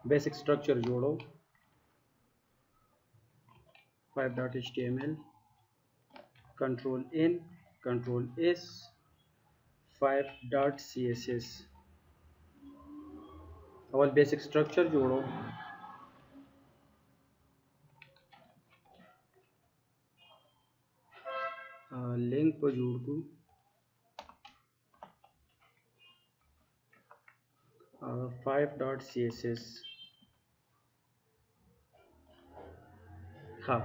basic structure जोड़ो 5.html control N control S 5.css अवल basic structure जोड़ो लिंक पर जोड़ दूँ 5.css हाँ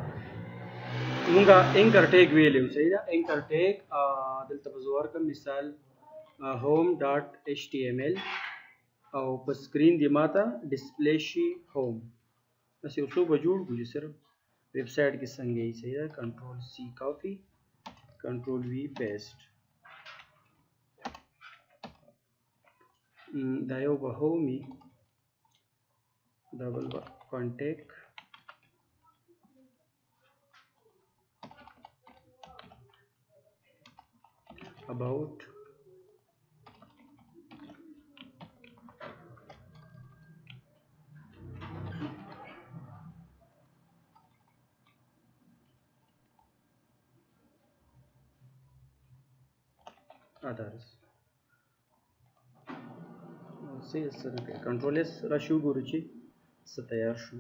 मुंगा एंकर टैग वेल्यू सही ना एंकर टैग दलता बज़ोर का मिसाल home.html او په سکرین دی ماته ډسپلی شي هوم بس یو څو به جوړ کړو سره ویب سایټ کې څنګه یې صحیح ده کنټرول سی کاپی کنټرول وی پیسټ دا یو به هومي دا بل به کانټیکټ about others CS control S را شو ګورو چې څه تیار شو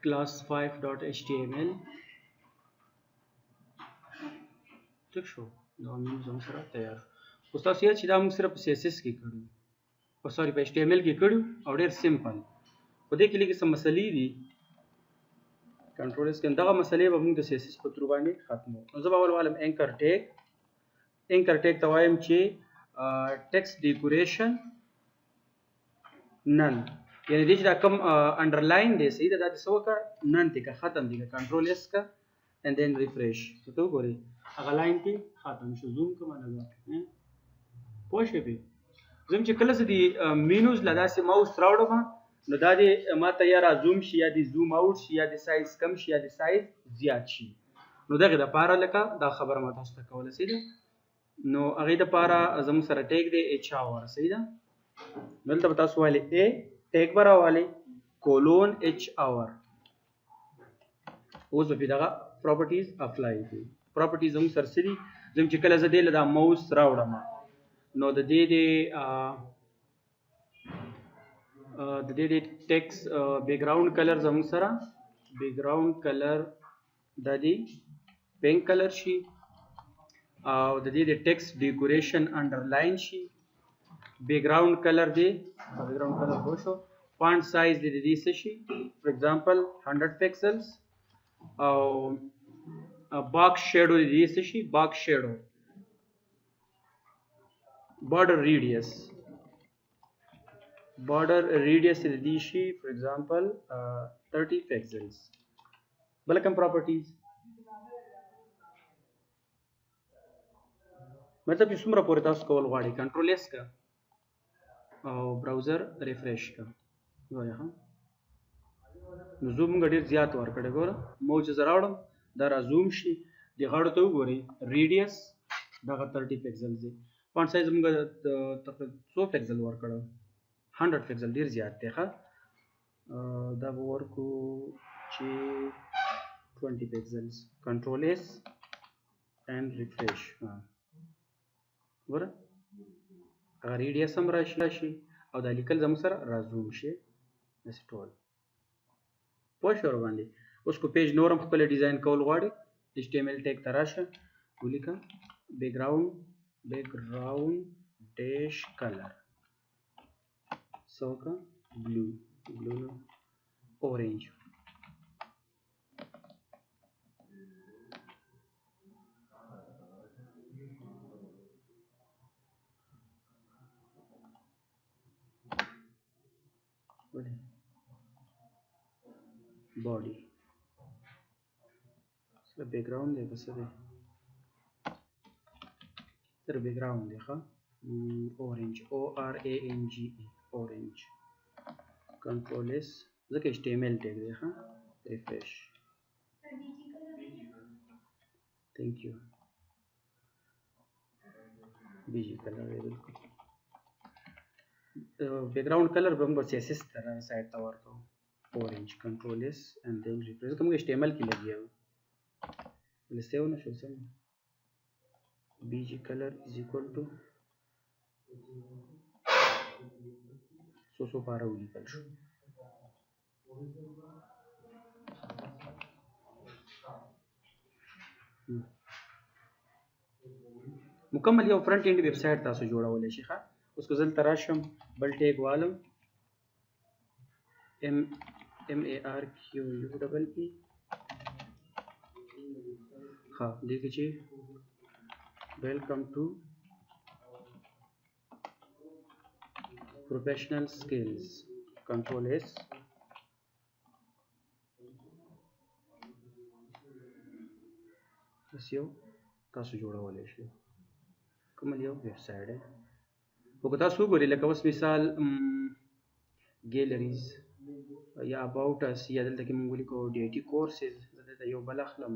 class 5.html ټیک شو دا موږ زموږ سره تیار اوس تاسو یې چې دا موږ سره په CSS کې کړو او سوري په HTML کې کړو او ډېر سمپل په دې کې لږ څه مسلې دي کنټرول اس کې دغه مسلې به موږ د CSS په تر باندې ختمو نو زه به اول عالم انکر ټیګ ته وایم چې ټیکسټ ډیکوریشن نن یعنی دې چې دا کوم انډرلاین دی صحیح ده دا څه وکړه نن ته ختم دی کنټرول اس کا and then refresh ته وګورئ هغه لاین کې ختم شو زوم کوم نه پوه شئ به زم چې کله دې مینوز لداسې ماوس راوړم نو دا دې ما ته یا زوم شي یا دې زوم اوټ شي یا دې سایز کم شي یا دې سایز زیات شي نو دغه د پاره لکه دا خبره ما تاسو ته کوله سي ده نو هغه د پاره زمو سره ټیګ دی اچ اور صحیح ده دلته تاسو والے ا ټیګ برا والے کولون اچ اور اوس په دغه properties apply دي properties هم سرسري زم چې کله زه دې له دا ماوس راوړم نو د دې د ټیکس بیک گراوند کلر زموږ سره بیک گراوند کلر د دې پینک کلر شي او د دې ټیکس ډیکوریشن انډرلاین شي بیک گراوند کلر دی بیک گراوند کلر هو شو فونټ سایز د دې څه شي فور ایگزامپل 100 پکسلز او باکس شیډو د دې څه شي باکس شیډو border radius د دې شي فور ایگزامپل 30 pixels بل کوم properties مطلب چې څومره پورې تاسو کول غواړئ کنټرول اس کا او براوزر ریفریش کا وایي ها نو زوم ډیر زیات ورکړی ګوره مو چې زراوړم دا را زوم شي د غاړو ته وګورئ ریډیس دغه 30 پکسل دی فونټ سایز موږ تقریبا 100 پکسل ورکړو 100 پکسل ډیر زیات دی ښه دا به ورکو چې 20 پکسلز کنټرول اس اینڈ ریفریش ګوره هغه ریډیس هم راشي او دا لیکل زموږ سره را زوم شي داسې ټول پوه شو ورباندې اوس کو پیج نورم خپل ډیزاین کول غواړي HTML ټیګ ته راشه ولیکه بیک گراوند ډیش کلر سوکا بلو اورنج body so background है बस है सर background देखा orange ORANGE orange control s जैसे HTML टैग देखा refresh thank you BG colour है बिल्कुल بیک ګراوند کلر به موږ CSS تر سایډ ته ورکو orange control S and then refresh کوم HTML کې لګیا و ولسته ونه شو سم bg color is equal to سو پاره ولیکل شو مکمل یو فرنٹ اینڈ ویب سایټ تاسو جوړولای شئ ښه اوس که زل تراشم بل ټیګ والم MARQUE ها دغه چې ویلکم ټو پروفیشنل سکلز کنټرول اس بس یو تاسو جوړولای شئ کوم یو ویب سایټ دی او که تاسو وګورئ لکه اوس مثال ګیلریز یا اباوټ اس یا دلته کې موږ لیکو DIT کورسز دلته یو بل اخلم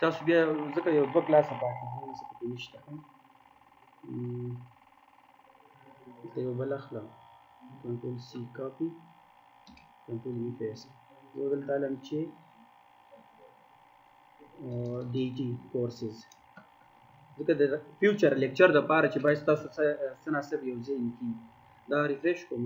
تاسو بیا ځکه یو دوه کلاسه پاتې دي څه پکې نشته دلته یو بل اخلم کنټرول C کاپي کنټرول V پیسټ یو دلته علم چې DIT کورسز ځکه د فیوچر لیکچر د پاره چې باید تاسو سناسب یو ځین کی دا ریفریش کوم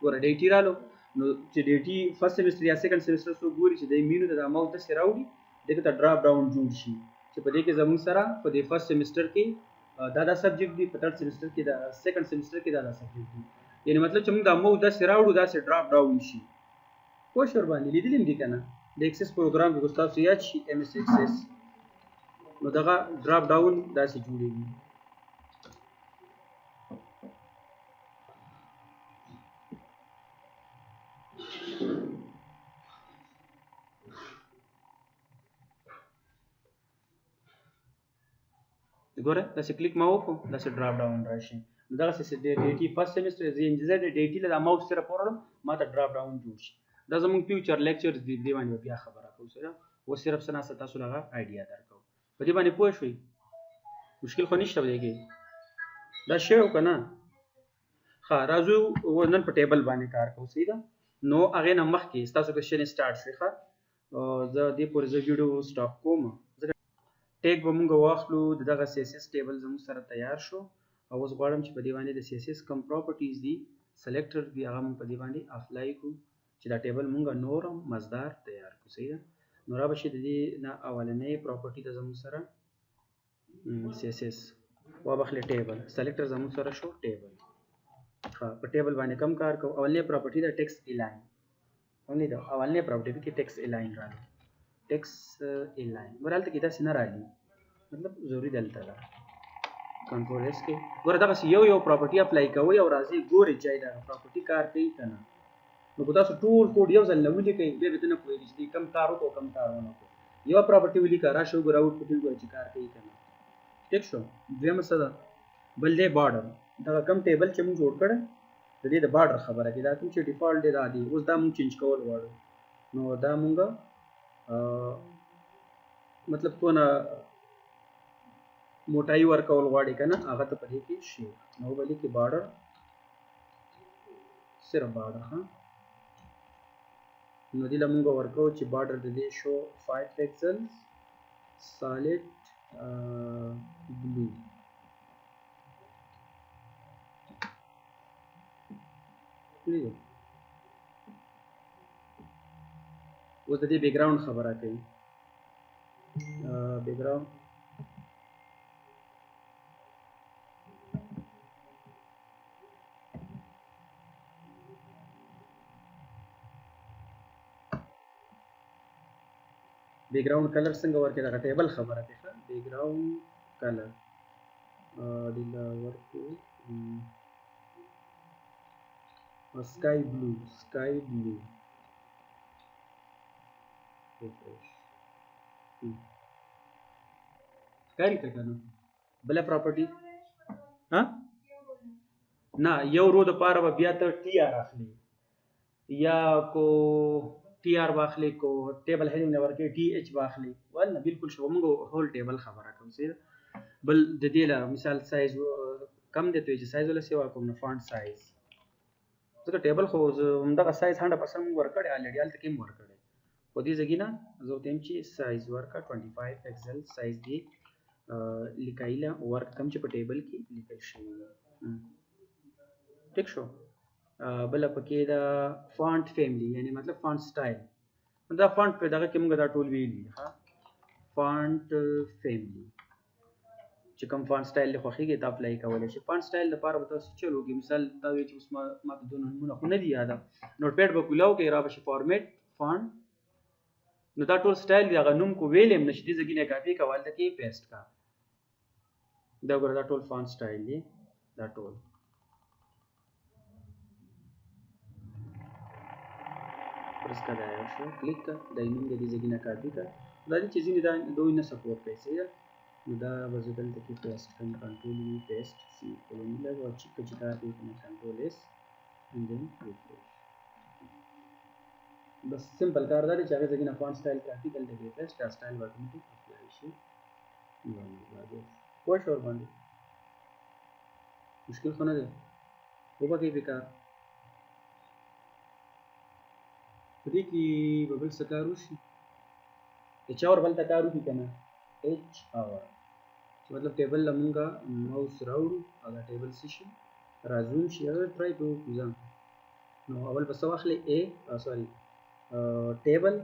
ګوره DIT رالو نو چې DIT فرست سیمستر یا سیکنډ سیمستر سو ګوري چې د مینو د اماونت د سراوډي دغه ته ډراپ ډاون جوړ شي چې په دې کې زموږ سره په دې فرست سیمستر کې دا سبجیکټ دی په تھرد سیمستر کې دا سیکنډ سیمستر کې دا سبجیکټ دی یعنی مطلب چې موږ د اماونت د سراوډو دا سه ډراپ ډاون شي خو شر باندې لیدلم دي کنه د ایکسس پروګرام کې تاسو یاد شي MS Access نو دغه ډراپ ډاون داسې جوړیږي ګوره داسې کلیک ما وکړو داسې ډراپ ډاون راشي دغه څه DIT فرست سیمستر زه DIT له ماوس سره پورم ما ته ډراپ ډاون جوړ شي دا زموږ فیوچر لیکچرز دی باندې بیا خبره کوو سره و صرف سناسه تاسو لغه آیډیا درکو په دې باندې پوه شئ مشکل خو نشته دی کې دا شی وکنه ها راځو نن په ټیبل باندې کار کوو صحیح ده نو هغه نه مخکې تاسو کوېشن سٹارټ شي ښه زه دې پورې زه ویډیو سټاپ کوم ټیګ به موږ واخلو دغه CSS ټیبل زموږ سره تیار شو او اوس غواړم چې په دې باندې د CSS کم پراپرټیز دي سلیکټر دی هغه موږ په دې باندې اپلای کوو چې دا ټیبل موږ نورم مزدار تیار کوو صحیح ده نو را بشي د دې نه اولنې پراپرټي د زموږ سره CSS وابخله ټیبل سلیکټر زموږ سره شو ټیبل ها په ټیبل باندې کم کار کوو اولنې پراپرټي د ټیکسټ الاین اونلی دا اولنې پراپرټي کې ټیکسټ الاین راځي ټیکسټ الاین ورالته کې دا سينه راځي مطلب ضروری دلته ده کنټرول اس کې ګوره دا یو پراپرټي اپلای کوي او راځي ګوري چې دا پراپرټي کار کوي کنه نو کو تاسو ټول کوډ یو ځل نو لیکئ به نه کوی چې کم کار وکړو کم کار ونه کو یو پراپرټي ولیکه راشو ګور اوټ پټ وګورئ چې کار کوي کنه ټیک شو دویم څه ده بل دې بارډر دا کم ټیبل چې موږ جوړ کړل د دې د بارډر خبره کې دا کوم چې ډیفالت دی دا دی اوس دا موږ چینج کول غواړو نو دا موږ مطلب کو نه موټای ورکول غواړي کنه هغه ته پدې کې شي نو بلې کې بارډر صرف بارډر ها نو دې لمونږ ورکو چې بارډر د دې شو 5 پکسلز solid blue clear اوس د دې بیک ګراوند خبره کوي بیک ګراوند بیک ګراوند کلر څنګه ورکړي دا ټیبل خبره کوي بیک ګراوند کلر دلا ورکو sky blue کاری ته کنه بل پراپرټي ها نه یو رو د پاره بیا ته TR اخلي یا کو TR واخلي کو ټیبل هډینګ نه ورکړي TH واخلي ولنه بالکل شو موږ هول ټیبل خبره کوم سي بل د دې لا مثال سایز کم دی ته چې سایز ولا سیوا کوم نه فونټ سایز ځکه ټیبل خو همدغه سایز 100% موږ ورکړی الریډي هلته کې هم ورکړی خو دې ځای کې نه زه ورته یم چې سایز ورکړه 25 پکسل سایز دی لیکایله ورک کم چې په ټیبل کې لیکل شوي ټیک شو بله پکې د فونټ فیملی یعنی مطلب فونټ سټایل دا فونټ په دغه کې موږ دا ټول ویلي ها فونټ فیملی چې کوم فونټ سټایل له خوښیږي ته اپلای کولی شي فونټ سټایل لپاره به تاسو چلوږي مثال دا وایي چې اوس ما ته دوه نومونه خو نه دي یاده نوټ پیډ به کولاو کې را به شي فارمیټ فونټ نو دا ټول سټایل دی هغه نوم کو ویلې هم نشي دې ځای کې نه کاپي کوه هلته کې پیسټ کا دا وګوره دا ټول فونټ سټایل دی دا ټول پرس کا دا شو کلیک کا دا نوم دې ځای کې نه کاپي کا دا دې چې ځینې دا دوی نه سپورټ کوي صحیح ده نو دا به زه دلته کې پیسټ کړم کنټرول وي پیسټ سی کولون لګ او چې کار کوي کنټرول اس and then refresh بس سمپل کار دا دی چې هغه ځای کې نه فونټ سټایل کاپي دلته کې پیسټ دا سټایل اتوماتیک اپلای شي پوه شو ورباندې مشکل خو نه دی وبکې بیکار په دې کې به بل څه کار وشي چا ور بل ته کار وکړي که نه ایچ اور چې مطلب ټیبل له مونږه ماوس راوړو او دا ټیبل څه شي رازوم شي هغه ټرای به وکړو ځان نو اول به څه واخلې سوري ټیبل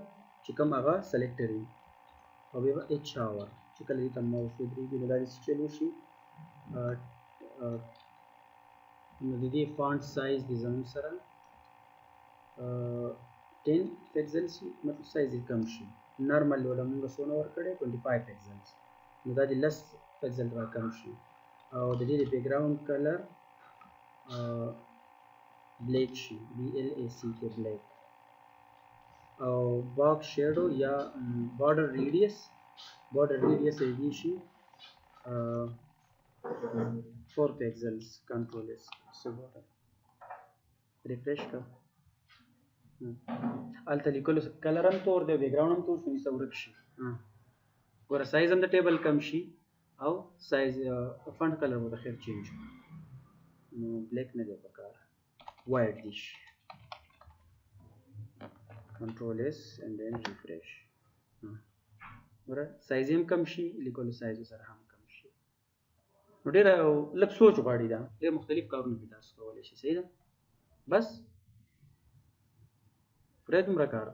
چې کوم هغه سلیکټر وي او بیا به ایچ اور چې کله دې ته ماوس ودرېږي نو دا دې څه چل وشي نو د دې فونټ سایز د زموږ سره 10 پکسلز مطلب سایز یې کم شي نارمل ولا موږ څونه ورکړی 25 پکسلز نو دا د لس پکسل را کم شي او د دې د بیک ګراوند کلر بلیک شي BLAC کې بلیک او باکس شیډو یا بارډر ریډیس یې دی شي 4 پکسلز کنټرول اس سبوټ ریفریش کا الته لیکلو کلر هم تور دی بیک ګراوند هم تور شو نو ورک شي ګوره سایز هم د ټیبل کم شي او سایز فونټ کلر به د خیر چینج نو بلیک نه دی پکار وایټ دی شي کنټرول اس اینڈ دین ریفریش ګوره سایز هم کم شي لیکلو سایز سره هم کم شي نو ډېر لږ سوچ غواړي دا ډېر مختلف کارونه به تاسو کولی شي صحیح ده بس پرې دومره کار